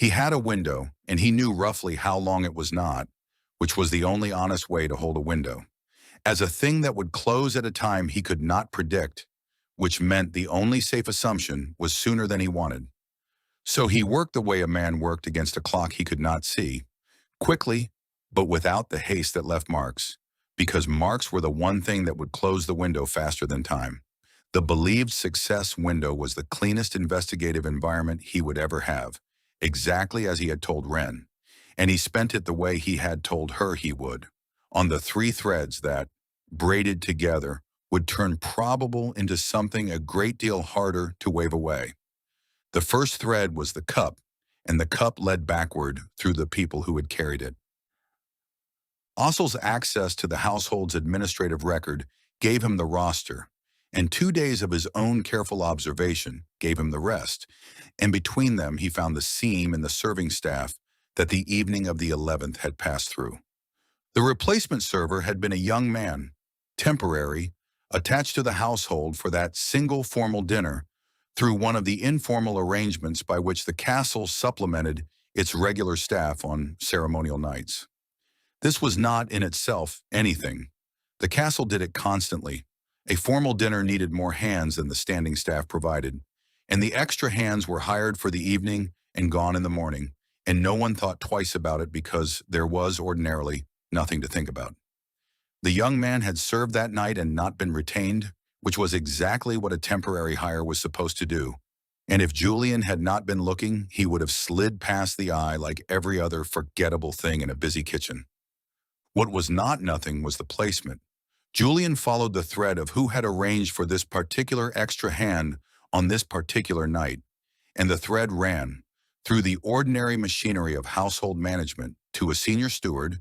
He had a window, and he knew roughly how long it was not, which was the only honest way to hold a window, as a thing that would close at a time he could not predict, which meant the only safe assumption was sooner than he wanted. So he worked the way a man worked against a clock he could not see, quickly, but without the haste that left marks, because marks were the one thing that would close the window faster than time. The believed success window was the cleanest investigative environment he would ever have, exactly as he had told Wren, and he spent it the way he had told her he would, on the three threads that, braided together, would turn probable into something a great deal harder to wave away. The first thread was the cup, and the cup led backward through the people who had carried it. Ossel's access to the household's administrative record gave him the roster, and 2 days of his own careful observation gave him the rest, and between them he found the seam in the serving staff that the evening of the 11th had passed through. The replacement server had been a young man, temporary, attached to the household for that single formal dinner through one of the informal arrangements by which the castle supplemented its regular staff on ceremonial nights. This was not in itself anything. The castle did it constantly. A formal dinner needed more hands than the standing staff provided, and the extra hands were hired for the evening and gone in the morning, and no one thought twice about it because there was ordinarily nothing to think about. The young man had served that night and not been retained, which was exactly what a temporary hire was supposed to do, and if Julien had not been looking, he would have slid past the eye like every other forgettable thing in a busy kitchen. What was not nothing was the placement. Julien followed the thread of who had arranged for this particular extra hand on this particular night, and the thread ran through the ordinary machinery of household management to a senior steward,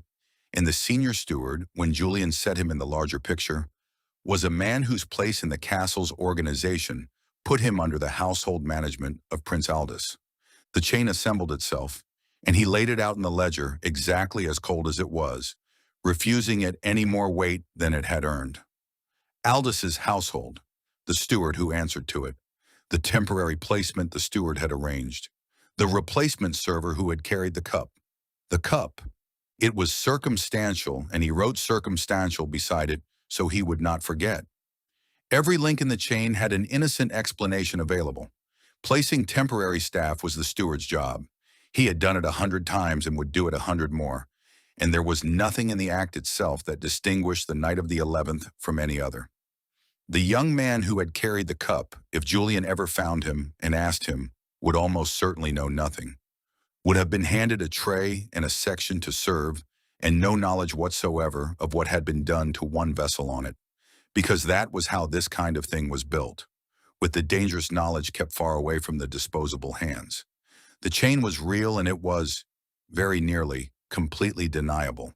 and the senior steward, when Julien set him in the larger picture, was a man whose place in the castle's organization put him under the household management of Prince Aldous. The chain assembled itself, and he laid it out in the ledger exactly as cold as it was, refusing it any more weight than it had earned. Aldous's household, the steward who answered to it, the temporary placement the steward had arranged, the replacement server who had carried the cup. The cup, it was circumstantial, and he wrote circumstantial beside it so he would not forget. Every link in the chain had an innocent explanation available. Placing temporary staff was the steward's job. He had done it 100 times and would do it 100 more. And there was nothing in the act itself that distinguished the night of the 11th from any other. The young man who had carried the cup, if Julien ever found him and asked him, would almost certainly know nothing, would have been handed a tray and a section to serve, and no knowledge whatsoever of what had been done to one vessel on it, because that was how this kind of thing was built, with the dangerous knowledge kept far away from the disposable hands. The chain was real, and it was, very nearly, completely deniable.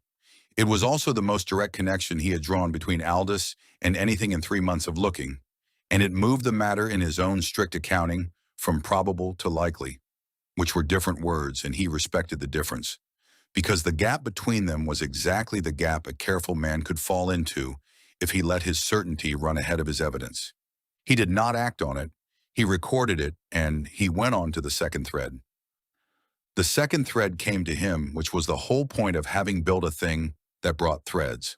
It was also the most direct connection he had drawn between Aldous and anything in 3 months of looking, and it moved the matter in his own strict accounting from probable to likely, which were different words, and he respected the difference, because the gap between them was exactly the gap a careful man could fall into if he let his certainty run ahead of his evidence. He did not act on it, he recorded it, and he went on to the second thread. The second thread came to him, which was the whole point of having built a thing that brought threads.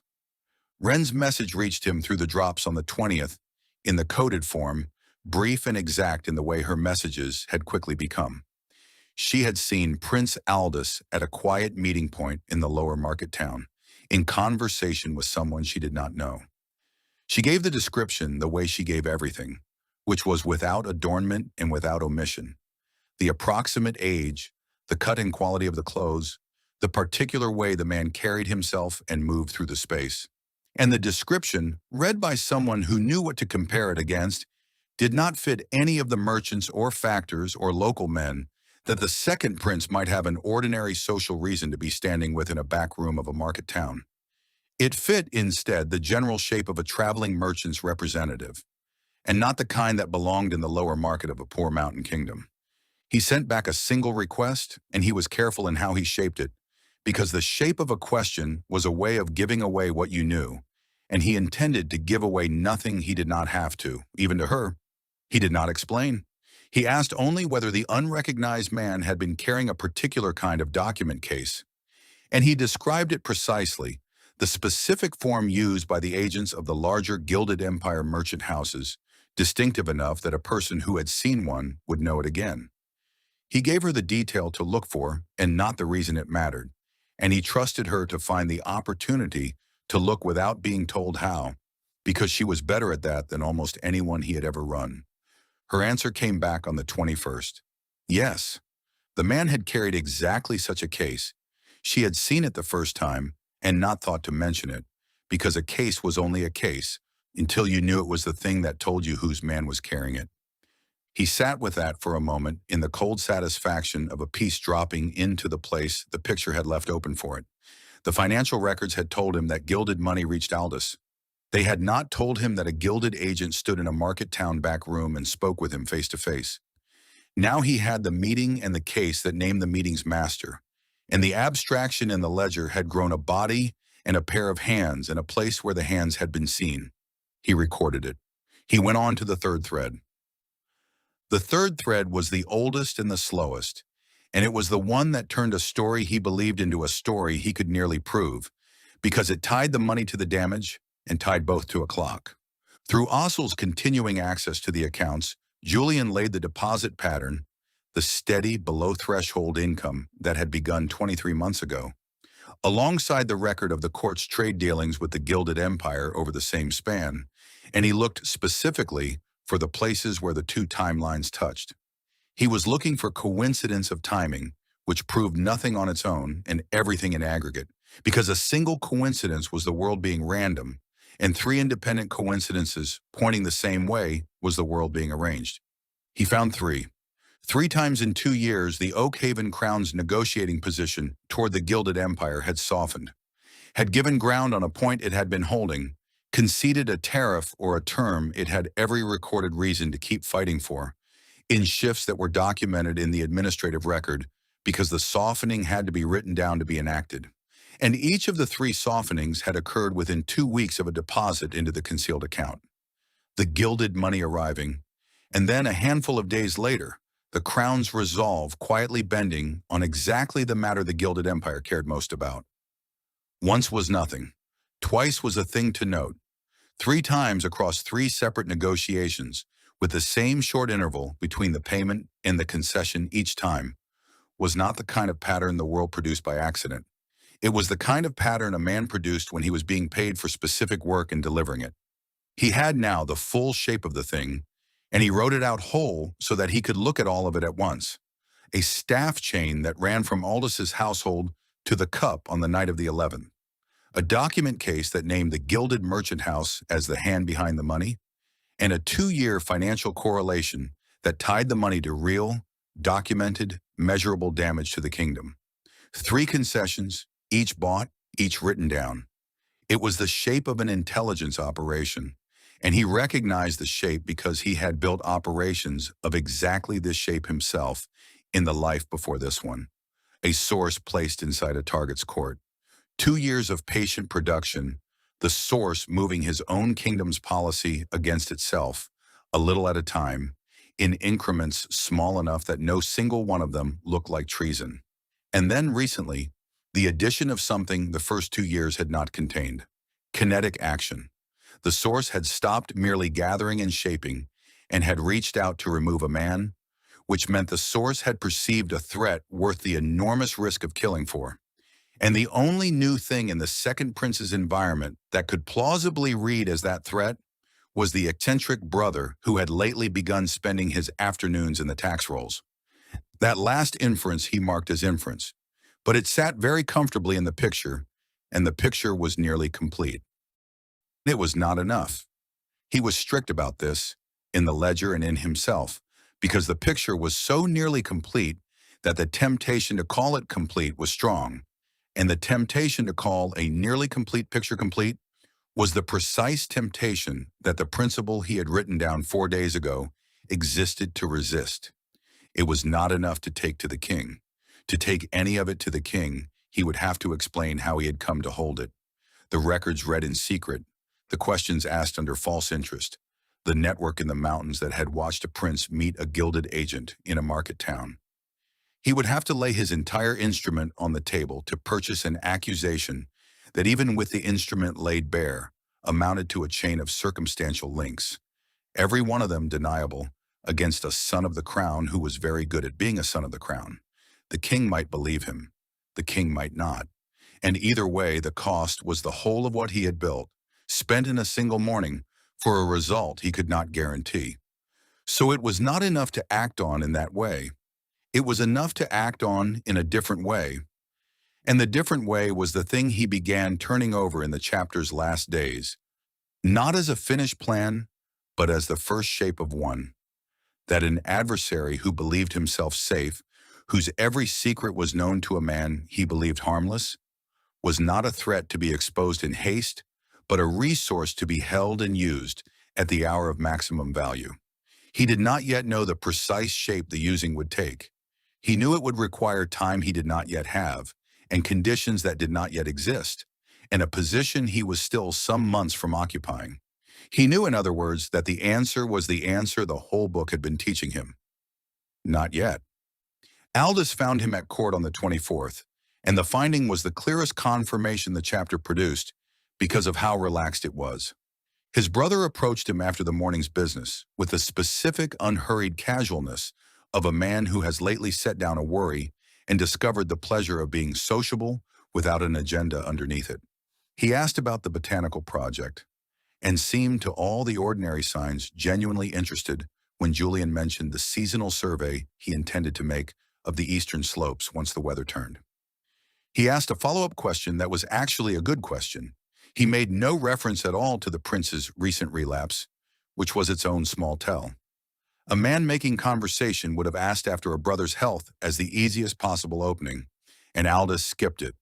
Wren's message reached him through the drops on the 20th, in the coded form, brief and exact in the way her messages had quickly become. She had seen Prince Aldous at a quiet meeting point in the lower market town, in conversation with someone she did not know. She gave the description the way she gave everything, which was without adornment and without omission. The approximate age, the cut and quality of the clothes, the particular way the man carried himself and moved through the space. And the description, read by someone who knew what to compare it against, did not fit any of the merchants or factors or local men that the second prince might have an ordinary social reason to be standing with in a back room of a market town. It fit, instead, the general shape of a traveling merchant's representative, and not the kind that belonged in the lower market of a poor mountain kingdom. He sent back a single request, and he was careful in how he shaped it, because the shape of a question was a way of giving away what you knew, and he intended to give away nothing he did not have to, even to her. He did not explain. He asked only whether the unrecognized man had been carrying a particular kind of document case, and he described it precisely, the specific form used by the agents of the larger Gilded Empire merchant houses, distinctive enough that a person who had seen one would know it again. He gave her the detail to look for and not the reason it mattered, and he trusted her to find the opportunity to look without being told how, because she was better at that than almost anyone he had ever run. Her answer came back on the 21st. Yes, the man had carried exactly such a case. She had seen it the first time and not thought to mention it, because a case was only a case until you knew it was the thing that told you whose man was carrying it. He sat with that for a moment in the cold satisfaction of a piece dropping into the place the picture had left open for it. The financial records had told him that gilded money reached Aldous. They had not told him that a gilded agent stood in a market town back room and spoke with him face to face. Now he had the meeting and the case that named the meeting's master, and the abstraction in the ledger had grown a body and a pair of hands and a place where the hands had been seen. He recorded it. He went on to the third thread. The third thread was the oldest and the slowest, and it was the one that turned a story he believed into a story he could nearly prove, because it tied the money to the damage and tied both to a clock. Through Ossel's continuing access to the accounts, Julien laid the deposit pattern, the steady, below-threshold income that had begun 23 months ago, alongside the record of the court's trade dealings with the Gilded Empire over the same span, and he looked specifically for the places where the two timelines touched. He was looking for coincidence of timing, which proved nothing on its own and everything in aggregate, because a single coincidence was the world being random, and three independent coincidences pointing the same way was the world being arranged. He found three. 3 times in 2 years, the Oakhaven Crown's negotiating position toward the Gilded Empire had softened, had given ground on a point it had been holding, conceded a tariff or a term it had every recorded reason to keep fighting for, in shifts that were documented in the administrative record because the softening had to be written down to be enacted. And each of the 3 softenings had occurred within 2 weeks of a deposit into the concealed account. The gilded money arriving, and then a handful of days later, the Crown's resolve quietly bending on exactly the matter the Gilded Empire cared most about. Once was nothing. Twice was a thing to note. 3 times across 3 separate negotiations, with the same short interval between the payment and the concession each time, was not the kind of pattern the world produced by accident. It was the kind of pattern a man produced when he was being paid for specific work and delivering it. He had now the full shape of the thing, and he wrote it out whole so that he could look at all of it at once. A staff chain that ran from Aldous' household to the cup on the night of the 11th. A document case that named the Gilded Merchant House as the hand behind the money, and a 2-year financial correlation that tied the money to real, documented, measurable damage to the kingdom. 3 concessions, each bought, each written down. It was the shape of an intelligence operation, and he recognized the shape because he had built operations of exactly this shape himself in the life before this one, a source placed inside a target's court. 2 years of patient production, the source moving his own kingdom's policy against itself, a little at a time, in increments small enough that no single one of them looked like treason. And then recently, the addition of something the first 2 years had not contained: kinetic action. The source had stopped merely gathering and shaping, and had reached out to remove a man, which meant the source had perceived a threat worth the enormous risk of killing for. And the only new thing in the second prince's environment that could plausibly read as that threat was the eccentric brother who had lately begun spending his afternoons in the tax rolls. That last inference he marked as inference, but it sat very comfortably in the picture, and the picture was nearly complete. It was not enough. He was strict about this, in the ledger and in himself, because the picture was so nearly complete that the temptation to call it complete was strong, and the temptation to call a nearly complete picture complete was the precise temptation that the principle he had written down 4 days ago existed to resist. It was not enough to take to the king. To take any of it to the king, he would have to explain how he had come to hold it. The records read in secret, the questions asked under false interest, the network in the mountains that had watched a prince meet a gilded agent in a market town. He would have to lay his entire instrument on the table to purchase an accusation that, even with the instrument laid bare, amounted to a chain of circumstantial links, every one of them deniable, against a son of the crown who was very good at being a son of the crown. The king might believe him, the king might not, and either way the cost was the whole of what he had built, spent in a single morning, for a result he could not guarantee. So it was not enough to act on in that way. It was enough to act on in a different way. And the different way was the thing he began turning over in the chapter's last days, not as a finished plan, but as the first shape of one. That an adversary who believed himself safe, whose every secret was known to a man he believed harmless, was not a threat to be exposed in haste, but a resource to be held and used at the hour of maximum value. He did not yet know the precise shape the using would take. He knew it would require time he did not yet have, and conditions that did not yet exist, and a position he was still some months from occupying. He knew, in other words, that the answer was the answer the whole book had been teaching him. Not yet. Aldous found him at court on the 24th, and the finding was the clearest confirmation the chapter produced because of how relaxed it was. His brother approached him after the morning's business with the specific, unhurried casualness of a man who has lately set down a worry and discovered the pleasure of being sociable without an agenda underneath it. He asked about the botanical project and seemed to all the ordinary signs genuinely interested when Julien mentioned the seasonal survey he intended to make of the eastern slopes once the weather turned. He asked a follow-up question that was actually a good question. He made no reference at all to the prince's recent relapse, which was its own small tell. A man making conversation would have asked after a brother's health as the easiest possible opening, and Aldous skipped it,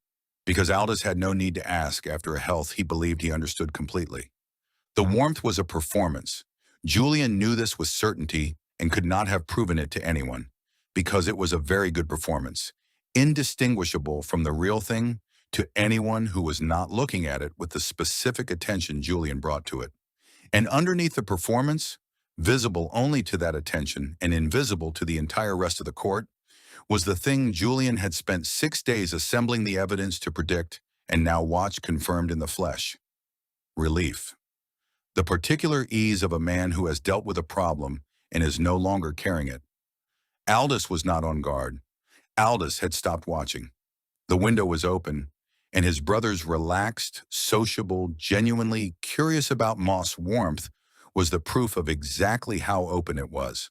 because Aldous had no need to ask after a health he believed he understood completely. The warmth was a performance. Julien knew this with certainty and could not have proven it to anyone, because it was a very good performance, indistinguishable from the real thing to anyone who was not looking at it with the specific attention Julien brought to it. And underneath the performance, visible only to that attention and invisible to the entire rest of the court, was the thing Julien had spent 6 days assembling the evidence to predict and now watched confirmed in the flesh. Relief. The particular ease of a man who has dealt with a problem and is no longer carrying it. Aldous was not on guard. Aldous had stopped watching. The window was open, and his brother's relaxed, sociable, genuinely curious about moss warmth was the proof of exactly how open it was.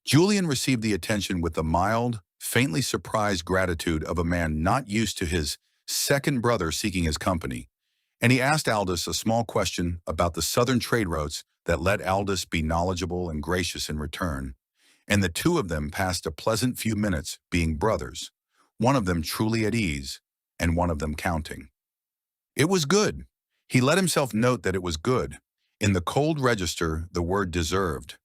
Julien received the attention with the mild, faintly surprised gratitude of a man not used to his second brother seeking his company, and he asked Aldous a small question about the southern trade routes that let Aldous be knowledgeable and gracious in return, and the two of them passed a pleasant few minutes being brothers, one of them truly at ease, and one of them counting. It was good. He let himself note that it was good. In the cold register, the word deserved.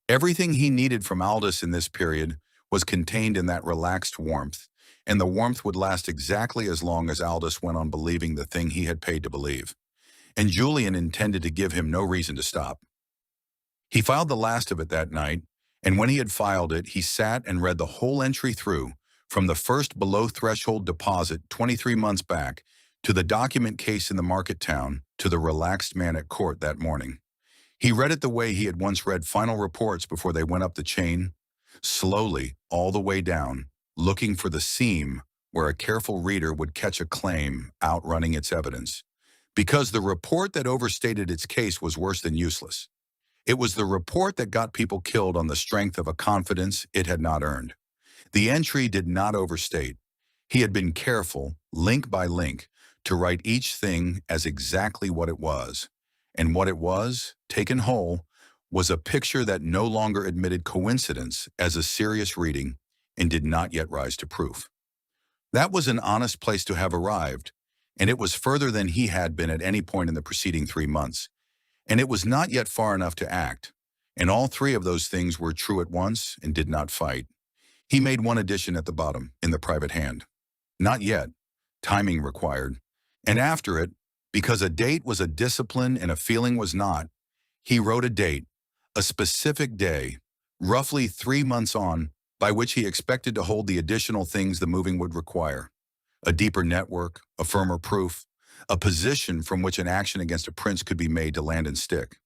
Everything he needed from Aldous in this period was contained in that relaxed warmth, and the warmth would last exactly as long as Aldous went on believing the thing he had paid to believe. And Julien intended to give him no reason to stop. He filed the last of it that night, and when he had filed it, he sat and read the whole entry through, from the first below-threshold deposit 23 months back, to the document case in the market town, to the relaxed man at court that morning. He read it the way he had once read final reports before they went up the chain, slowly, all the way down, looking for the seam where a careful reader would catch a claim outrunning its evidence. Because the report that overstated its case was worse than useless. It was the report that got people killed on the strength of a confidence it had not earned. The entry did not overstate. He had been careful, link by link, to write each thing as exactly what it was. And what it was, taken whole, was a picture that no longer admitted coincidence as a serious reading and did not yet rise to proof. That was an honest place to have arrived, and it was further than he had been at any point in the preceding 3 months. And it was not yet far enough to act, and all three of those things were true at once and did not fight. He made one addition at the bottom, in the private hand. Not yet, timing required. And after it, because a date was a discipline and a feeling was not, he wrote a date a specific day, roughly 3 months on, by which he expected to hold the additional things the moving would require: a deeper network, a firmer proof, a position from which an action against a prince could be made to land and stick.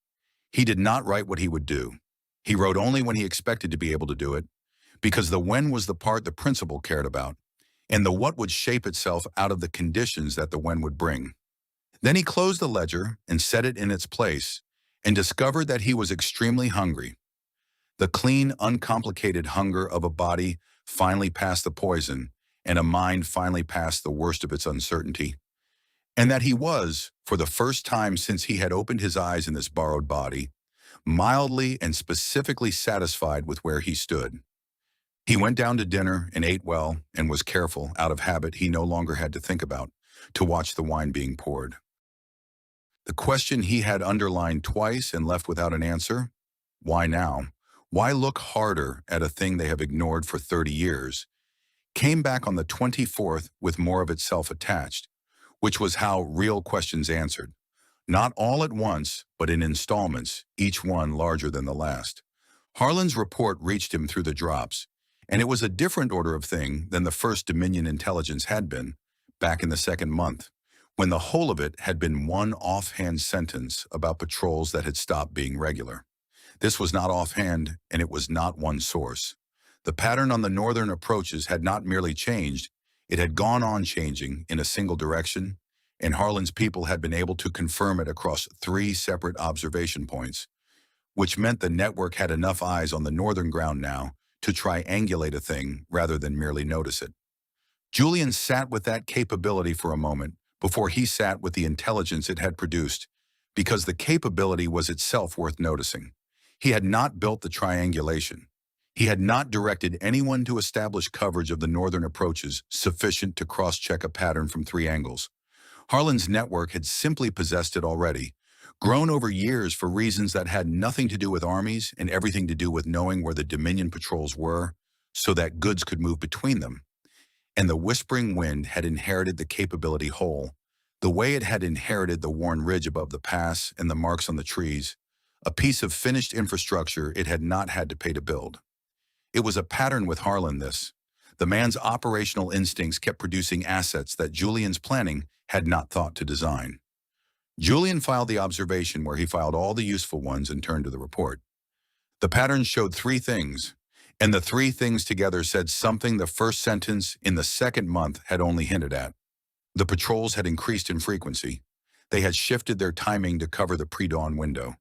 He did not write what he would do. He wrote only when he expected to be able to do it, because the when was the part the principal cared about, and the what would shape itself out of the conditions that the when would bring. Then he closed the ledger and set it in its place, and discovered that he was extremely hungry. The clean, uncomplicated hunger of a body finally past the poison, and a mind finally past the worst of its uncertainty. And that he was, for the first time since he had opened his eyes in this borrowed body, mildly and specifically satisfied with where he stood. He went down to dinner and ate well, and was careful, out of habit he no longer had to think about, to watch the wine being poured. The question he had underlined twice and left without an answer, why now? Why look harder at a thing they have ignored for 30 years? Came back on the 24th with more of itself attached, which was how real questions answered. Not all at once, but in installments, each one larger than the last. Harlan's report reached him through the drops, and it was a different order of thing than the first Dominion intelligence had been, back in the second month, when the whole of it had been one offhand sentence about patrols that had stopped being regular. This was not offhand, and it was not one source. The pattern on the northern approaches had not merely changed, it had gone on changing in a single direction, and Harlan's people had been able to confirm it across 3 separate observation points, which meant the network had enough eyes on the northern ground now to triangulate a thing rather than merely notice it. Julien sat with that capability for a moment before he sat with the intelligence it had produced, because the capability was itself worth noticing. He had not built the triangulation. He had not directed anyone to establish coverage of the northern approaches sufficient to cross-check a pattern from 3 angles. Harlan's network had simply possessed it already, grown over years for reasons that had nothing to do with armies and everything to do with knowing where the Dominion patrols were, so that goods could move between them. And the Whispering Wind had inherited the capability whole, the way it had inherited the worn ridge above the pass and the marks on the trees, a piece of finished infrastructure it had not had to pay to build. It was a pattern with Harlan, this. The man's operational instincts kept producing assets that Julien's planning had not thought to design. Julien filed the observation where he filed all the useful ones and turned to the report. The pattern showed 3 things, and the 3 things together said something the first sentence in the second month had only hinted at. The patrols had increased in frequency. They had shifted their timing to cover the pre-dawn window.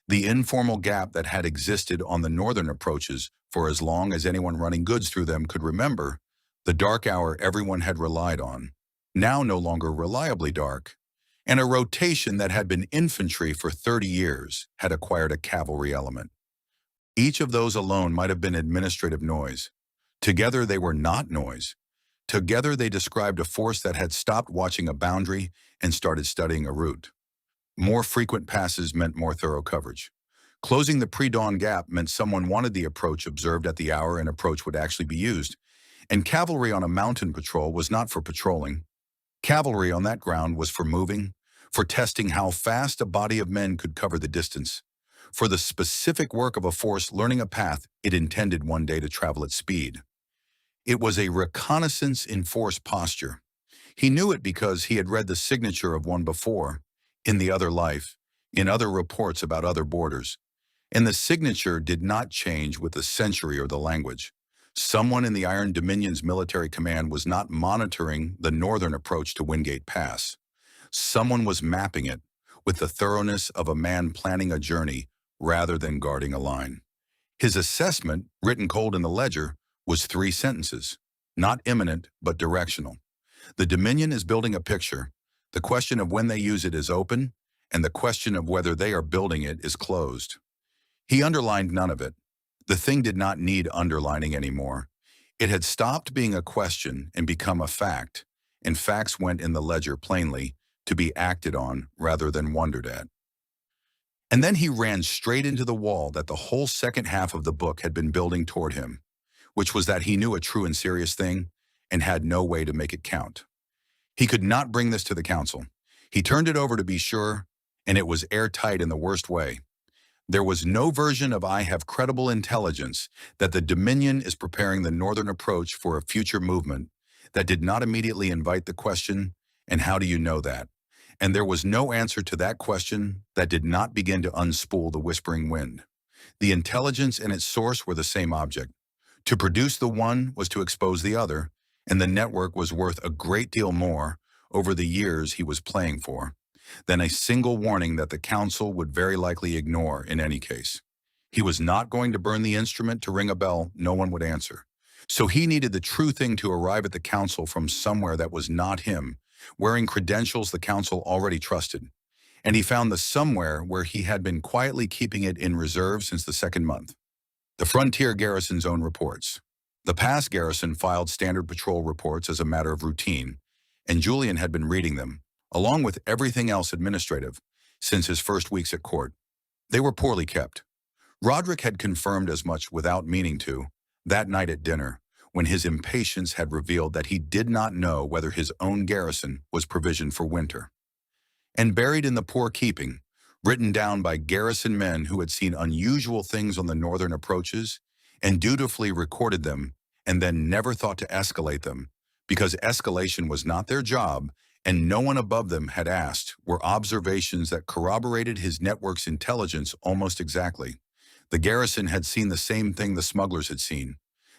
The informal gap that had existed on the northern approaches for as long as anyone running goods through them could remember, the dark hour everyone had relied on, now no longer reliably dark, and a rotation that had been infantry for 30 years had acquired a cavalry element. Each of those alone might have been administrative noise. Together they were not noise. Together they described a force that had stopped watching a boundary and started studying a route. More frequent passes meant more thorough coverage. Closing the pre-dawn gap meant someone wanted the approach observed at the hour an approach would actually be used. And cavalry on a mountain patrol was not for patrolling. Cavalry on that ground was for moving, for testing how fast a body of men could cover the distance, for the specific work of a force learning a path it intended one day to travel at speed. It was a reconnaissance in force posture. He knew it because he had read the signature of one before, in the other life, in other reports about other borders. And the signature did not change with the century or the language. Someone in the Iron Dominion's military command was not monitoring the northern approach to Wingate Pass. Someone was mapping it with the thoroughness of a man planning a journey rather than guarding a line. His assessment, written cold in the ledger, was 3 sentences, not imminent but directional. The Dominion is building a picture. The question of when they use it is open, and the question of whether they are building it is closed. He underlined none of it. The thing did not need underlining anymore. It had stopped being a question and become a fact, and facts went in the ledger plainly to be acted on rather than wondered at. And then he ran straight into the wall that the whole second half of the book had been building toward him, which was that he knew a true and serious thing and had no way to make it count. He could not bring this to the council. He turned it over to be sure, and it was airtight in the worst way. There was no version of "I have credible intelligence that the Dominion is preparing the northern approach for a future movement" that did not immediately invite the question, "And how do you know that?" And there was no answer to that question that did not begin to unspool the whispering wind. The intelligence and its source were the same object. To produce the one was to expose the other, and the network was worth a great deal more over the years he was playing for than a single warning that the council would very likely ignore in any case. He was not going to burn the instrument to ring a bell no one would answer. So he needed the true thing to arrive at the council from somewhere that was not him, wearing credentials the council already trusted. And he found the somewhere where he had been quietly keeping it in reserve since the second month. The Frontier Garrison's own reports. The past garrison filed standard patrol reports as a matter of routine, and Julien had been reading them, along with everything else administrative, since his first weeks at court. They were poorly kept. Roderick had confirmed as much without meaning to, that night at dinner, when his impatience had revealed that he did not know whether his own garrison was provisioned for winter. And buried in the poor keeping, written down by garrison men who had seen unusual things on the northern approaches and dutifully recorded them and then never thought to escalate them, because escalation was not their job and no one above them had asked, were observations that corroborated his network's intelligence almost exactly. The garrison had seen the same thing the smugglers had seen.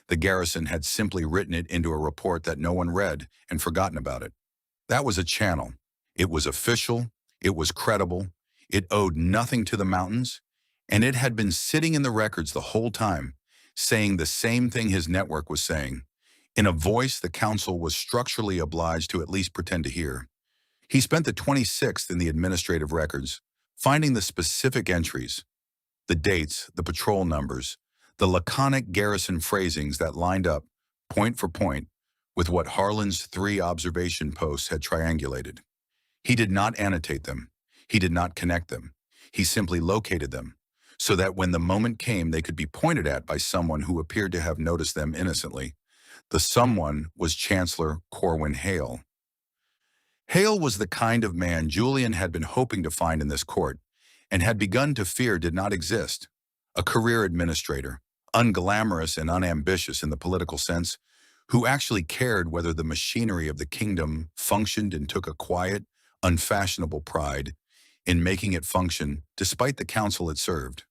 The garrison had simply written it into a report that no one read and forgotten about it. That was a channel. It was official, it was credible, it owed nothing to the mountains, and it had been sitting in the records the whole time, saying the same thing his network was saying, in a voice the council was structurally obliged to at least pretend to hear. He spent the 26th in the administrative records, finding the specific entries, the dates, the patrol numbers, the laconic garrison phrasings that lined up, point for point, with what Harlan's 3 observation posts had triangulated. He did not annotate them. He did not connect them. He simply located them, so that when the moment came they could be pointed at by someone who appeared to have noticed them innocently. The someone was Chancellor Corwin Hale. Hale was the kind of man Julien had been hoping to find in this court, and had begun to fear did not exist. A career administrator, unglamorous and unambitious in the political sense, who actually cared whether the machinery of the kingdom functioned and took a quiet, unfashionable pride in making it function despite the council it served.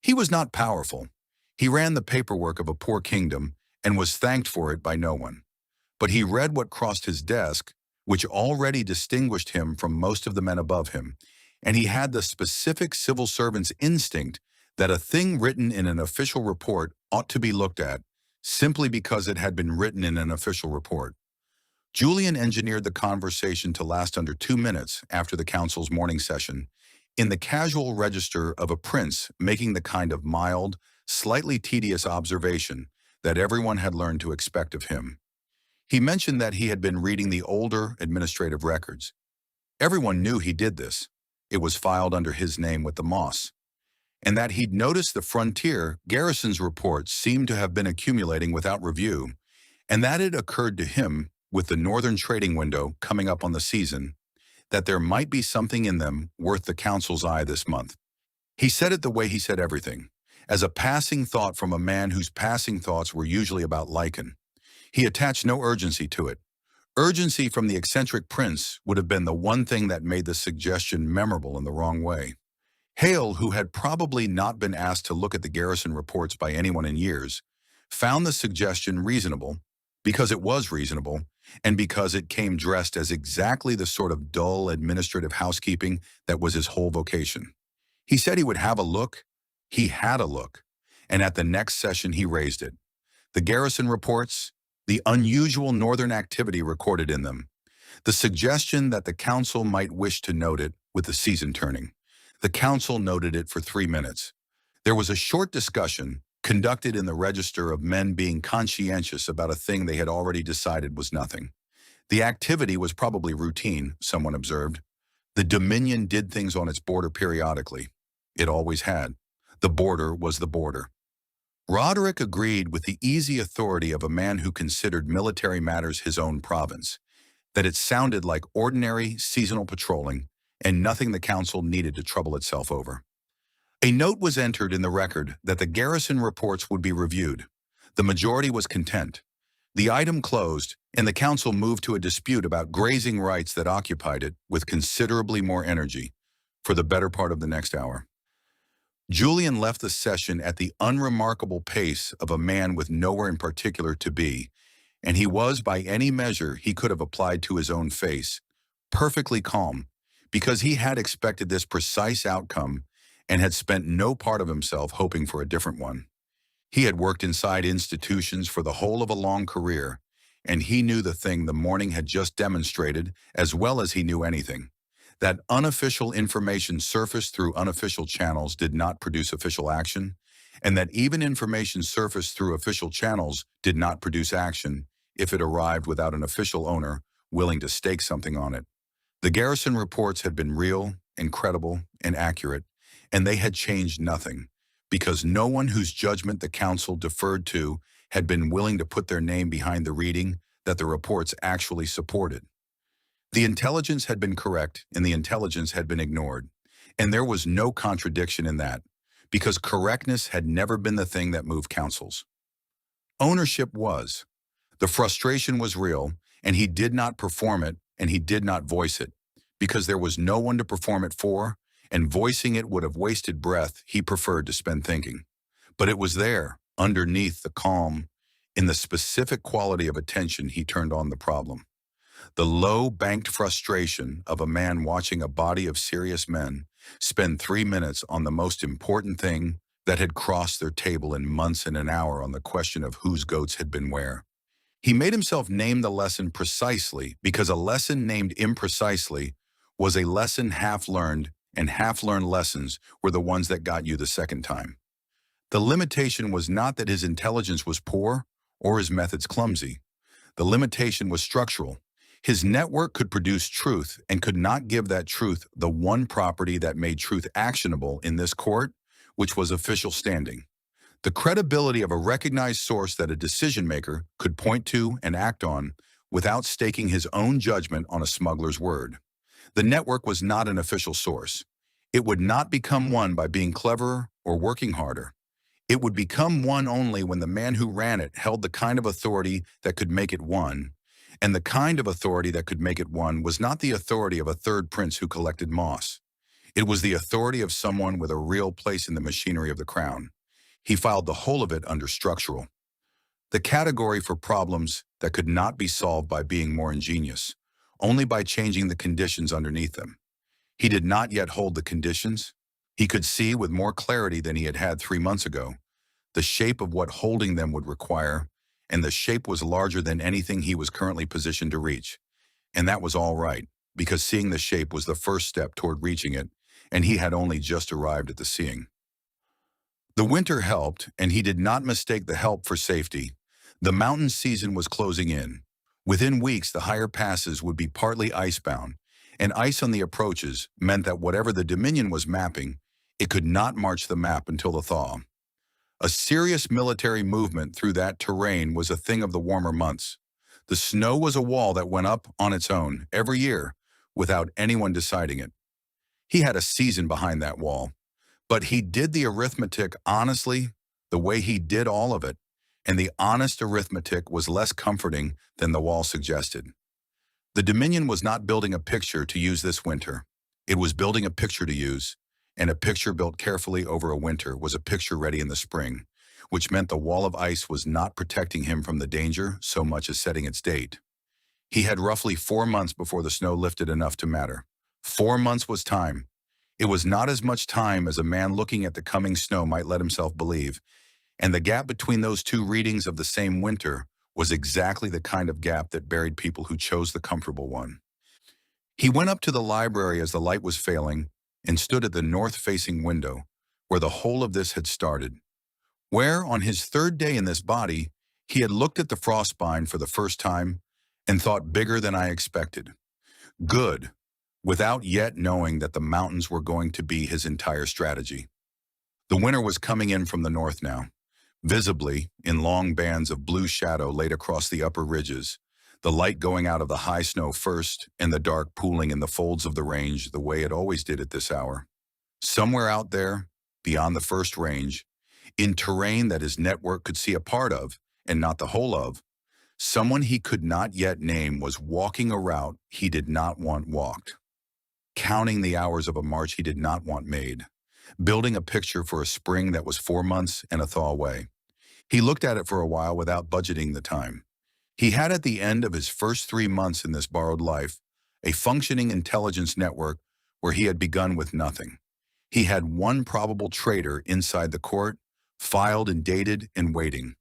He was not powerful. He ran the paperwork of a poor kingdom and was thanked for it by no one. But he read what crossed his desk, which already distinguished him from most of the men above him, and he had the specific civil servant's instinct that a thing written in an official report ought to be looked at, simply because it had been written in an official report. Julien engineered the conversation to last under 2 minutes after the council's morning session, in the casual register of a prince making the kind of mild, slightly tedious observation that everyone had learned to expect of him. He mentioned that he had been reading the older administrative records. Everyone knew he did this. It was filed under his name with the Moss. And that he'd noticed the Frontier Garrison's reports seemed to have been accumulating without review, and that it occurred to him, with the northern trading window coming up on the season, that there might be something in them worth the council's eye this month. He said it the way he said everything, as a passing thought from a man whose passing thoughts were usually about lichen. He attached no urgency to it. Urgency from the eccentric prince would have been the one thing that made the suggestion memorable in the wrong way. Hale, who had probably not been asked to look at the garrison reports by anyone in years, found the suggestion reasonable, because it was reasonable, and because it came dressed as exactly the sort of dull administrative housekeeping that was his whole vocation. He said he would have a look. He had a look, and at the next session he raised it. The garrison reports, the unusual northern activity recorded in them, the suggestion that the council might wish to note it with the season turning. The council noted it for 3 minutes. There was a short discussion, conducted in the register of men being conscientious about a thing they had already decided was nothing. The activity was probably routine, someone observed. The Dominion did things on its border periodically. It always had. The border was the border. Roderick agreed with the easy authority of a man who considered military matters his own province, that it sounded like ordinary seasonal patrolling and nothing the council needed to trouble itself over. A note was entered in the record that the garrison reports would be reviewed. The majority was content. The item closed, and the council moved to a dispute about grazing rights that occupied it with considerably more energy for the better part of the next hour. Julien left the session at the unremarkable pace of a man with nowhere in particular to be, and he was, by any measure he could have applied to his own face, perfectly calm, because he had expected this precise outcome and had spent no part of himself hoping for a different one. He had worked inside institutions for the whole of a long career, and he knew the thing the morning had just demonstrated as well as he knew anything. That unofficial information surfaced through unofficial channels did not produce official action, and that even information surfaced through official channels did not produce action if it arrived without an official owner willing to stake something on it. The garrison reports had been real, incredible, and accurate, and they had changed nothing, because no one whose judgment the council deferred to had been willing to put their name behind the reading that the reports actually supported. The intelligence had been correct and the intelligence had been ignored, and there was no contradiction in that, because correctness had never been the thing that moved councils. Ownership was. The frustration was real, and he did not perform it and he did not voice it, because there was no one to perform it for, and voicing it would have wasted breath he preferred to spend thinking. But it was there, underneath the calm, in the specific quality of attention he turned on the problem. The low, banked frustration of a man watching a body of serious men spend 3 minutes on the most important thing that had crossed their table in months and an hour on the question of whose goats had been where. He made himself name the lesson precisely because a lesson named imprecisely was a lesson half-learned, and half-learned lessons were the ones that got you the second time. The limitation was not that his intelligence was poor or his methods clumsy. The limitation was structural. His network could produce truth and could not give that truth the one property that made truth actionable in this court, which was official standing. The credibility of a recognized source that a decision-maker could point to and act on without staking his own judgment on a smuggler's word. The network was not an official source. It would not become one by being cleverer or working harder. It would become one only when the man who ran it held the kind of authority that could make it one, and the kind of authority that could make it one was not the authority of a third prince who collected moss. It was the authority of someone with a real place in the machinery of the crown. He filed the whole of it under structural, the category for problems that could not be solved by being more ingenious, only by changing the conditions underneath them. He did not yet hold the conditions. He could see with more clarity than he had had 3 months ago the shape of what holding them would require, and the shape was larger than anything he was currently positioned to reach. And that was all right, because seeing the shape was the first step toward reaching it, and he had only just arrived at the seeing. The winter helped, and he did not mistake the help for safety. The mountain season was closing in. Within weeks, the higher passes would be partly icebound, and ice on the approaches meant that whatever the Dominion was mapping, it could not march the map until the thaw. A serious military movement through that terrain was a thing of the warmer months. The snow was a wall that went up on its own every year without anyone deciding it. He had a season behind that wall, but he did the arithmetic honestly, the way he did all of it, and the honest arithmetic was less comforting than the wall suggested. The Dominion was not building a picture to use this winter. It was building a picture to use, and a picture built carefully over a winter was a picture ready in the spring, which meant the wall of ice was not protecting him from the danger so much as setting its date. He had roughly 4 months before the snow lifted enough to matter. 4 months was time. It was not as much time as a man looking at the coming snow might let himself believe, and the gap between those two readings of the same winter was exactly the kind of gap that buried people who chose the comfortable one. He went up to the library as the light was failing and stood at the north-facing window, where the whole of this had started, where, on his 3rd day in this body, he had looked at the frostbine for the first time and thought bigger than I expected. Good, without yet knowing that the mountains were going to be his entire strategy. The winter was coming in from the north now, visibly in long bands of blue shadow laid across the upper ridges, the light going out of the high snow first and the dark pooling in the folds of the range the way it always did at this hour. Somewhere out there, beyond the first range, in terrain that his network could see a part of and not the whole of. Someone he could not yet name was walking a route he did not want walked, counting the hours of a march he did not want made, building a picture for a spring that was 4 months and a thaw away. He looked at it for a while without budgeting the time. He had at the end of his first 3 months in this borrowed life, a functioning intelligence network where he had begun with nothing. He had one probable traitor inside the court, filed and dated and waiting.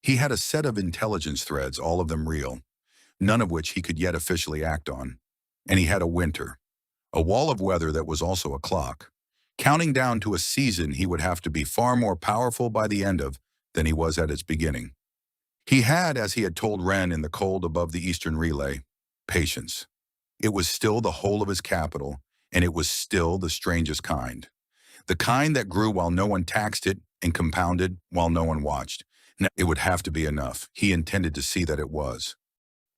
He had a set of intelligence threads, all of them real, none of which he could yet officially act on. And he had a winter, a wall of weather that was also a clock, counting down to a season he would have to be far more powerful by the end of than he was at its beginning. He had, as he had told Wren in the cold above the Eastern Relay, patience. It was still the whole of his capital, and it was still the strangest kind. The kind that grew while no one taxed it and compounded while no one watched. Now, it would have to be enough. He intended to see that it was.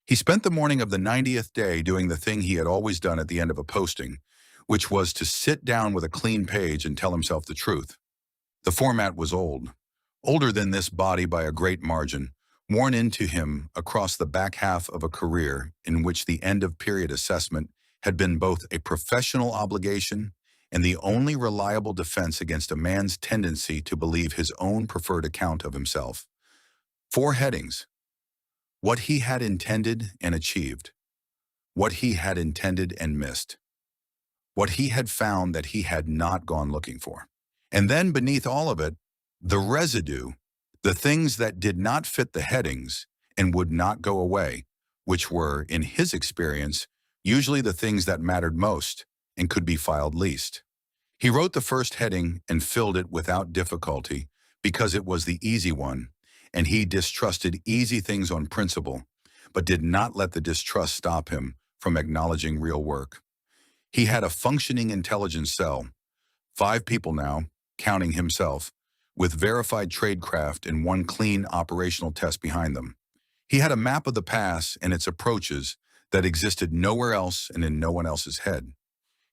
He spent the morning of the 90th day doing the thing he had always done at the end of a posting, which was to sit down with a clean page and tell himself the truth. The format was old, older than this body by a great margin, worn into him across the back half of a career in which the end-of-period assessment had been both a professional obligation and the only reliable defense against a man's tendency to believe his own preferred account of himself. 4 headings. What he had intended and achieved. What he had intended and missed. What he had found that he had not gone looking for. And then beneath all of it, the residue, the things that did not fit the headings and would not go away, which were, in his experience, usually the things that mattered most and could be filed least. He wrote the first heading and filled it without difficulty because it was the easy one, and he distrusted easy things on principle, but did not let the distrust stop him from acknowledging real work. He had a functioning intelligence cell, 5 people now, counting himself, with verified tradecraft and 1 clean operational test behind them. He had a map of the pass and its approaches that existed nowhere else and in no one else's head.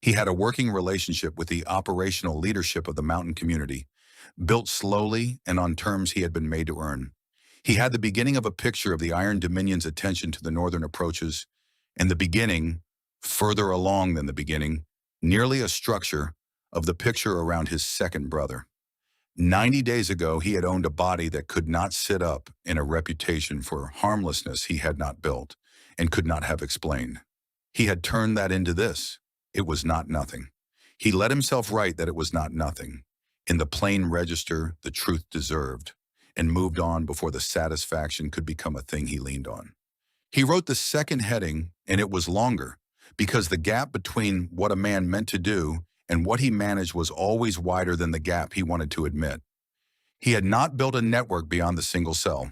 He had a working relationship with the operational leadership of the mountain community, built slowly and on terms he had been made to earn. He had the beginning of a picture of the Iron Dominion's attention to the northern approaches, and the beginning, further along than the beginning, nearly a structure of the picture around his second brother. 90 days ago, he had owned a body that could not sit up in a reputation for harmlessness he had not built and could not have explained. He had turned that into this. It was not nothing. He let himself write that it was not nothing, in the plain register the truth deserved, and moved on before the satisfaction could become a thing he leaned on. He wrote the second heading, and it was longer, because the gap between what a man meant to do and what he managed was always wider than the gap he wanted to admit. He had not built a network beyond the single cell.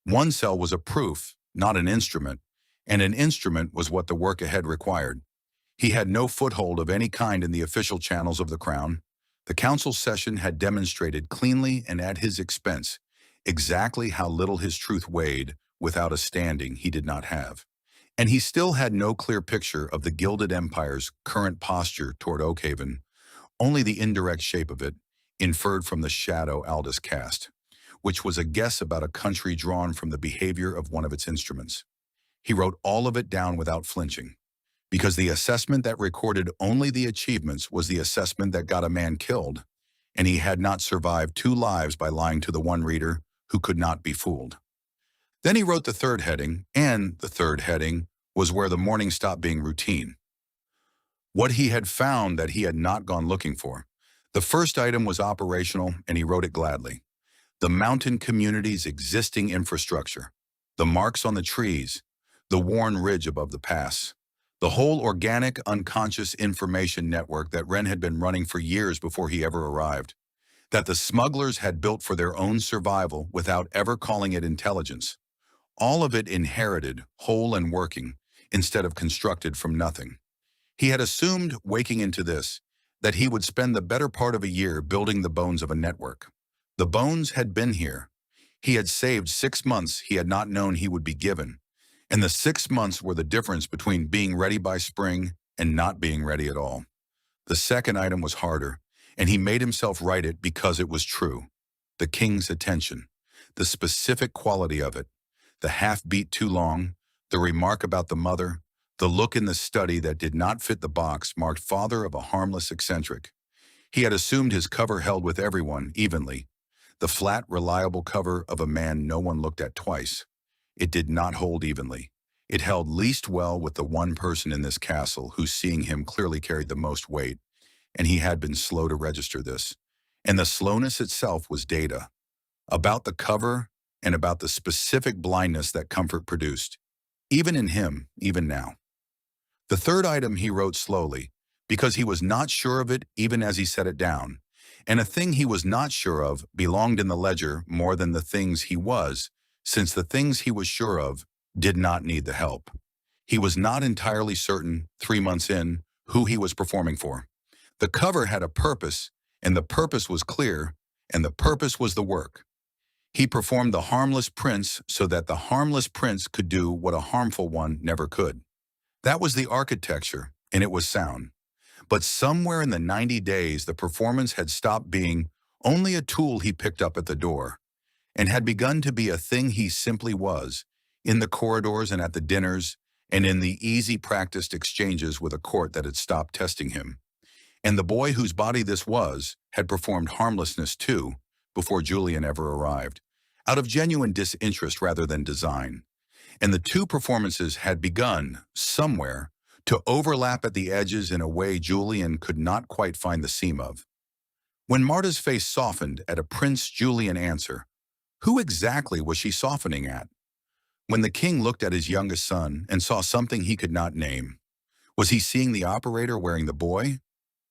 One cell was a proof, not an instrument, and an instrument was what the work ahead required. He had no foothold of any kind in the official channels of the Crown. The council session had demonstrated cleanly and at his expense exactly how little his truth weighed without a standing he did not have. And he still had no clear picture of the Gilded Empire's current posture toward Oakhaven, only the indirect shape of it, inferred from the shadow Aldous cast, which was a guess about a country drawn from the behavior of one of its instruments. He wrote all of it down without flinching, because the assessment that recorded only the achievements was the assessment that got a man killed, and he had not survived 2 lives by lying to the one reader who could not be fooled. Then he wrote the third heading, and the third heading was where the morning stopped being routine. What he had found that he had not gone looking for. The first item was operational, and he wrote it gladly. The mountain community's existing infrastructure, the marks on the trees, the worn ridge above the pass, the whole organic, unconscious information network that Wren had been running for years before he ever arrived, that the smugglers had built for their own survival without ever calling it intelligence. All of it inherited, whole and working, instead of constructed from nothing. He had assumed, waking into this, that he would spend the better part of a year building the bones of a network. The bones had been here. He had saved 6 months he had not known he would be given, and the 6 months were the difference between being ready by spring and not being ready at all. The second item was harder, and he made himself write it because it was true. The king's attention, the specific quality of it, the half beat too long, the remark about the mother, the look in the study that did not fit the box marked father of a harmless eccentric. He had assumed his cover held with everyone evenly, the flat, reliable cover of a man no one looked at twice. It did not hold evenly. It held least well with the one person in this castle who, seeing him, clearly carried the most weight, and he had been slow to register this. And the slowness itself was data, about the cover and about the specific blindness that comfort produced, even in him, even now. The third item he wrote slowly, because he was not sure of it even as he set it down, and a thing he was not sure of belonged in the ledger more than the things he was, since the things he was sure of did not need the help. He was not entirely certain, 3 months in, who he was performing for. The cover had a purpose, and the purpose was clear, and the purpose was the work. He performed the harmless prince so that the harmless prince could do what a harmful one never could. That was the architecture, and it was sound. But somewhere in the 90 days, the performance had stopped being only a tool he picked up at the door, and had begun to be a thing he simply was, in the corridors and at the dinners, and in the easy practiced exchanges with a court that had stopped testing him. And the boy whose body this was had performed harmlessness too, before Julien ever arrived, out of genuine disinterest rather than design. And the two performances had begun, somewhere, to overlap at the edges in a way Julien could not quite find the seam of. When Marta's face softened at a Prince Julien answer, who exactly was she softening at? When the king looked at his youngest son and saw something he could not name, was he seeing the operator wearing the boy?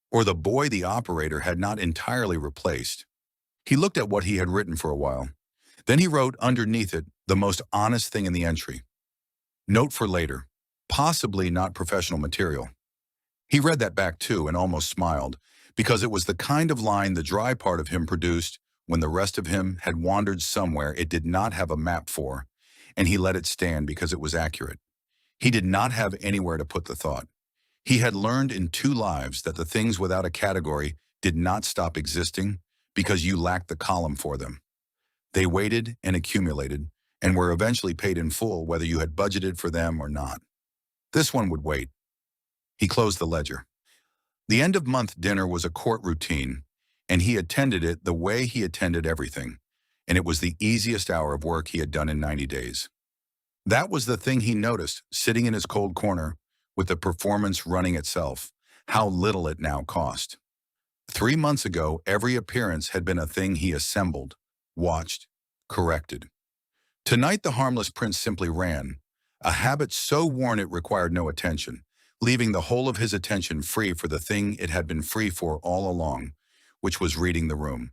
Or the boy the operator had not entirely replaced? He looked at what he had written for a while. Then he wrote underneath it the most honest thing in the entry. Note for later, possibly not professional material. He read that back too and almost smiled, because it was the kind of line the dry part of him produced when the rest of him had wandered somewhere it did not have a map for, and he let it stand because it was accurate. He did not have anywhere to put the thought. He had learned in 2 lives that the things without a category did not stop existing because you lacked the column for them. They waited and accumulated, and were eventually paid in full whether you had budgeted for them or not. This one would wait. He closed the ledger. The end-of-month dinner was a court routine, and he attended it the way he attended everything, and it was the easiest hour of work he had done in 90 days. That was the thing he noticed, sitting in his cold corner, with the performance running itself, how little it now cost. 3 months ago, every appearance had been a thing he assembled, watched, corrected. Tonight the harmless prince simply ran, a habit so worn it required no attention, leaving the whole of his attention free for the thing it had been free for all along, which was reading the room.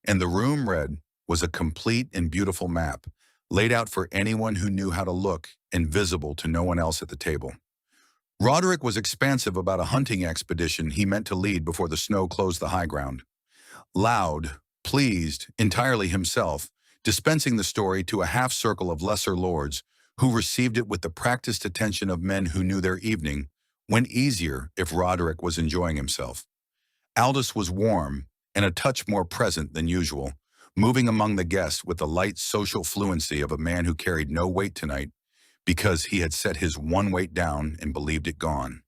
And the room read was a complete and beautiful map, laid out for anyone who knew how to look and visible to no one else at the table. Roderick was expansive about a hunting expedition he meant to lead before the snow closed the high ground. Loud, pleased, entirely himself, dispensing the story to a half-circle of lesser lords who received it with the practiced attention of men who knew their evening went easier if Roderick was enjoying himself. Aldous was warm and a touch more present than usual, moving among the guests with the light social fluency of a man who carried no weight tonight because he had set his one weight down and believed it gone.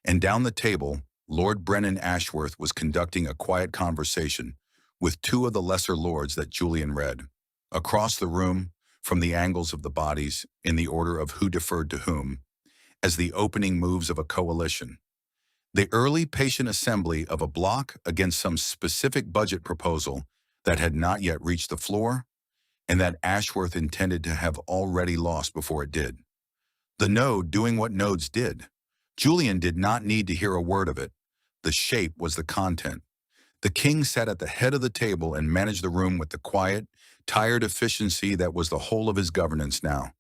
And down the table, Lord Brennan Ashworth was conducting a quiet conversation with 2 of the lesser lords that Julien read. Across the room, from the angles of the bodies, in the order of who deferred to whom, as the opening moves of a coalition. The early patient assembly of a bloc against some specific budget proposal that had not yet reached the floor, and that Ashworth intended to have already lost before it did. The node doing what nodes did. Julien did not need to hear a word of it. The shape was the content. The king sat at the head of the table and managed the room with the quiet, tired efficiency that was the whole of his governance now,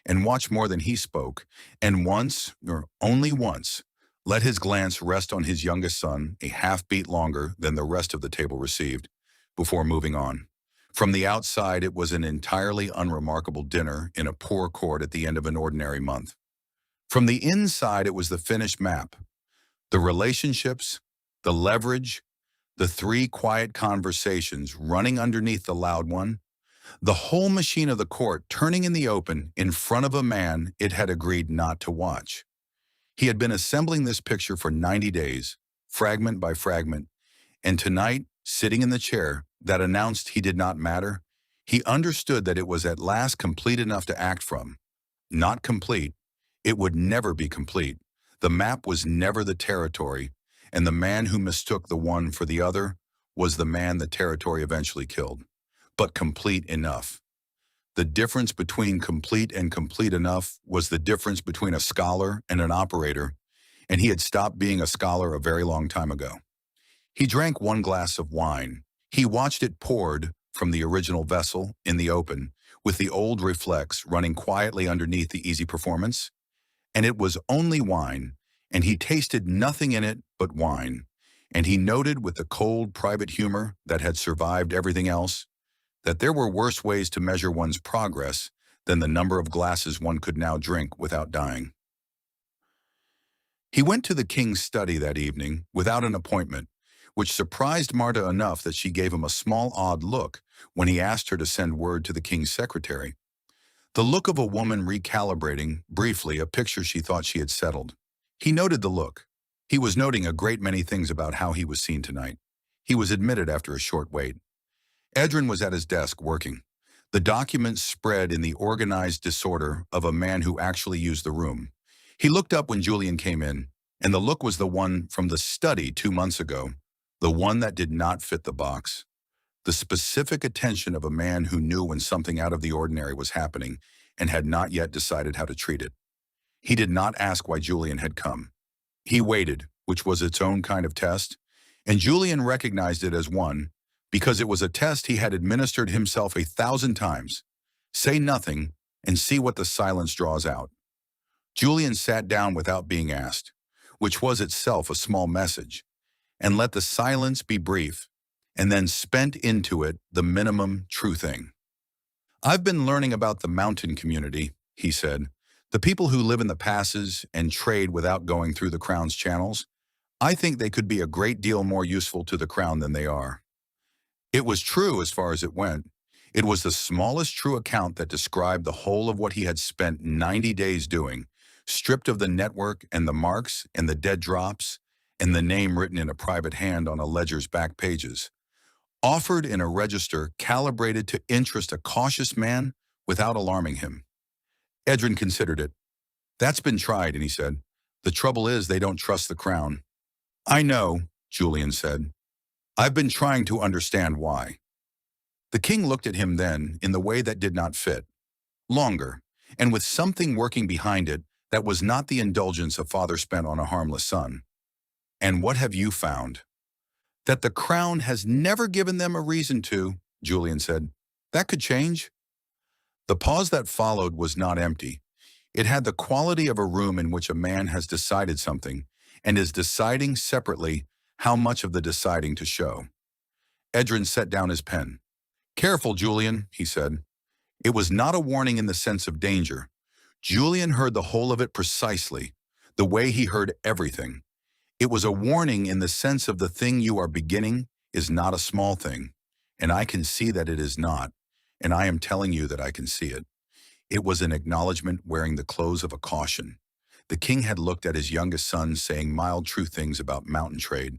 and watched more than he spoke, and once, or only once, let his glance rest on his youngest son a half-beat longer than the rest of the table received, before moving on. From the outside, it was an entirely unremarkable dinner in a poor court at the end of an ordinary month. From the inside, it was the finished map, the relationships, the leverage, The three quiet conversations running underneath the loud one, the whole machine of the court turning in the open in front of a man it had agreed not to watch. He had been assembling this picture for 90 days, fragment by fragment, and tonight, sitting in the chair that announced he did not matter, he understood that it was at last complete enough to act from. Not complete. It would never be complete. The map was never the territory, and the man who mistook the one for the other was the man the territory eventually killed. But complete enough. The difference between complete and complete enough was the difference between a scholar and an operator, and he had stopped being a scholar a very long time ago. He drank one glass of wine. He watched it poured from the original vessel in the open, with the old reflex running quietly underneath the easy performance. And it was only wine, and he tasted nothing in it but wine. And he noted with the cold private humor that had survived everything else, that there were worse ways to measure one's progress than the number of glasses one could now drink without dying. He went to the king's study that evening without an appointment, which surprised Marta enough that she gave him a small odd look when he asked her to send word to the king's secretary. The look of a woman recalibrating, briefly, a picture she thought she had settled. He noted the look. He was noting a great many things about how he was seen tonight. He was admitted after a short wait. Edrin was at his desk working. The documents spread in the organized disorder of a man who actually used the room. He looked up when Julien came in, and the look was the one from the study 2 months ago, the one that did not fit the box. The specific attention of a man who knew when something out of the ordinary was happening and had not yet decided how to treat it. He did not ask why Julien had come. He waited, which was its own kind of test, and Julien recognized it as one, because it was a test he had administered himself 1,000 times. Say nothing and see what the silence draws out. Julien sat down without being asked, which was itself a small message, and let the silence be brief, and then spent into it the minimum true thing. I've been learning about the mountain community, he said, the people who live in the passes and trade without going through the crown's channels. I think they could be a great deal more useful to the crown than they are. It was true as far as it went. It was the smallest true account that described the whole of what he had spent 90 days doing, stripped of the network and the marks and the dead drops and the name written in a private hand on a ledger's back pages. Offered in a register calibrated to interest a cautious man without alarming him. Edrin considered it. That's been tried, and he said, the trouble is they don't trust the crown. I know, Julien said. I've been trying to understand why. The king looked at him then in the way that did not fit. Longer, and with something working behind it that was not the indulgence a father spent on a harmless son. And what have you found? That the crown has never given them a reason to, Julien said. That could change. The pause that followed was not empty. It had the quality of a room in which a man has decided something and is deciding separately how much of the deciding to show. Edrin set down his pen. Careful, Julien, he said. It was not a warning in the sense of danger. Julien heard the whole of it precisely, the way he heard everything. It was a warning in the sense of the thing you are beginning is not a small thing, and I can see that it is not, and I am telling you that I can see it. It was an acknowledgement wearing the clothes of a caution. The king had looked at his youngest son saying mild true things about mountain trade,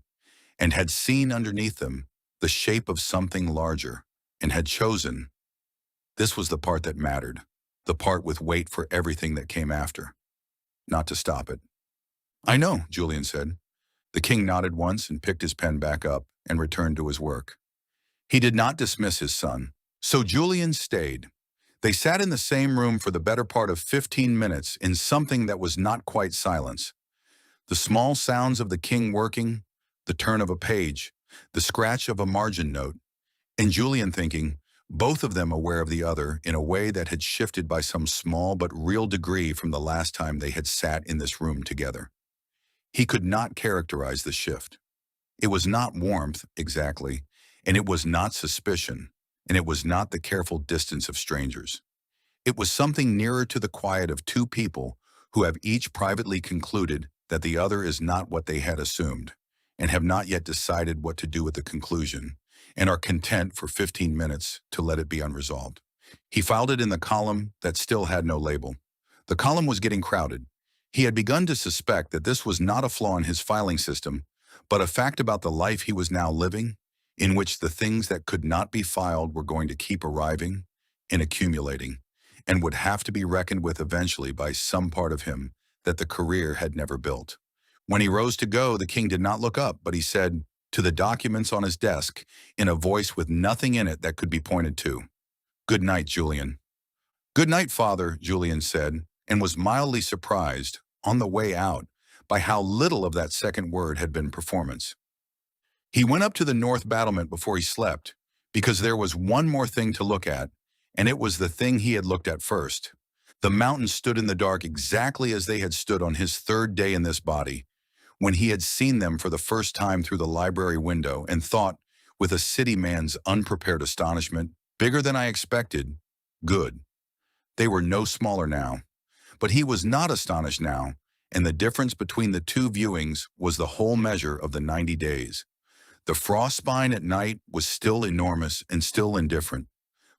and had seen underneath them the shape of something larger, and had chosen. This was the part that mattered, the part with weight for everything that came after, not to stop it. I know, Julien said. The king nodded once and picked his pen back up and returned to his work. He did not dismiss his son, so Julien stayed. They sat in the same room for the better part of 15 minutes in something that was not quite silence. The small sounds of the king working, the turn of a page, the scratch of a margin note, and Julien thinking, both of them aware of the other in a way that had shifted by some small but real degree from the last time they had sat in this room together. He could not characterize the shift. It was not warmth, exactly, and it was not suspicion, and it was not the careful distance of strangers. It was something nearer to the quiet of two people who have each privately concluded that the other is not what they had assumed, and have not yet decided what to do with the conclusion, and are content for 15 minutes to let it be unresolved. He filed it in the column that still had no label. The column was getting crowded. He had begun to suspect that this was not a flaw in his filing system, but a fact about the life he was now living, in which the things that could not be filed were going to keep arriving and accumulating, and would have to be reckoned with eventually by some part of him that the career had never built. When he rose to go, the king did not look up, but he said to the documents on his desk, in a voice with nothing in it that could be pointed to, "Good night, Julien." "Good night, father," Julien said, and was mildly surprised, on the way out, by how little of that second word had been performance. He went up to the north battlement before he slept, because there was one more thing to look at, and it was the thing he had looked at first. The mountains stood in the dark exactly as they had stood on his third day in this body, when he had seen them for the first time through the library window and thought, with a city man's unprepared astonishment, "Bigger than I expected. Good." They were no smaller now. But he was not astonished now, and the difference between the two viewings was the whole measure of the 90 days. The frost spine at night was still enormous and still indifferent,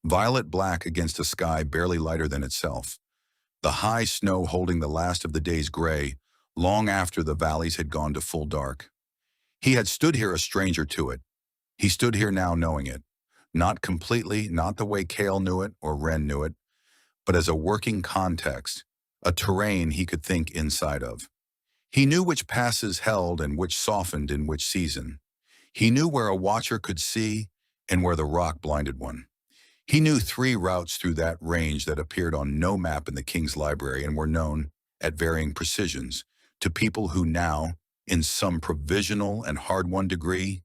violet black against a sky barely lighter than itself. The high snow holding the last of the day's gray, long after the valleys had gone to full dark. He had stood here a stranger to it. He stood here now knowing it. Not completely, not the way Kale knew it or Wren knew it, but as a working context, a terrain he could think inside of. He knew which passes held and which softened in which season. He knew where a watcher could see and where the rock blinded one. He knew 3 routes through that range that appeared on no map in the king's library and were known, at varying precisions, to people who now, in some provisional and hard-won degree,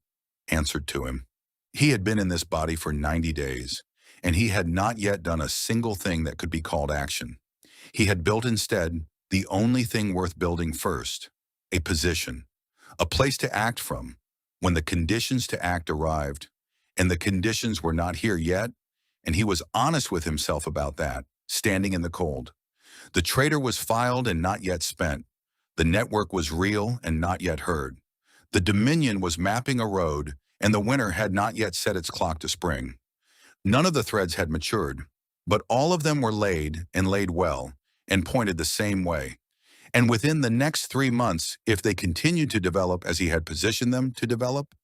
answered to him. He had been in this body for 90 days, and he had not yet done a single thing that could be called action. He had built instead the only thing worth building first, a position, a place to act from, when the conditions to act arrived, and the conditions were not here yet, and he was honest with himself about that, standing in the cold. The traitor was filed and not yet spent. The network was real and not yet heard. The Dominion was mapping a road, and the winter had not yet set its clock to spring. None of the threads had matured, but all of them were laid and laid well, and pointed the same way. And within the next 3 months, if they continued to develop as he had positioned them to develop,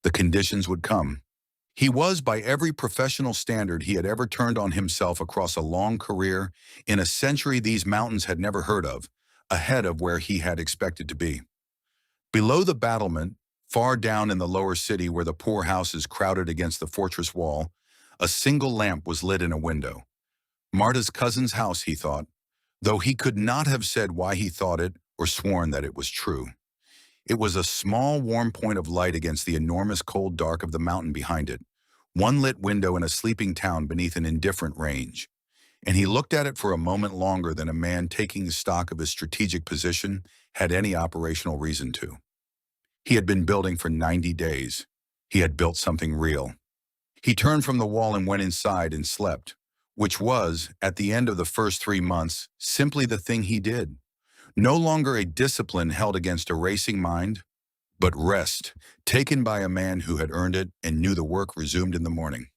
the conditions would come. He was, by every professional standard he had ever turned on himself across a long career, in a century these mountains had never heard of, ahead of where he had expected to be. Below the battlement, far down in the lower city where the poor houses crowded against the fortress wall, a single lamp was lit in a window. Marta's cousin's house, he thought, though he could not have said why he thought it or sworn that it was true. It was a small, warm point of light against the enormous cold dark of the mountain behind it, one lit window in a sleeping town beneath an indifferent range. And he looked at it for a moment longer than a man taking stock of his strategic position had any operational reason to. He had been building for 90 days. He had built something real. He turned from the wall and went inside and slept, which was, at the end of the first 3 months, simply the thing he did. No longer a discipline held against a racing mind, but rest, taken by a man who had earned it and knew the work resumed in the morning.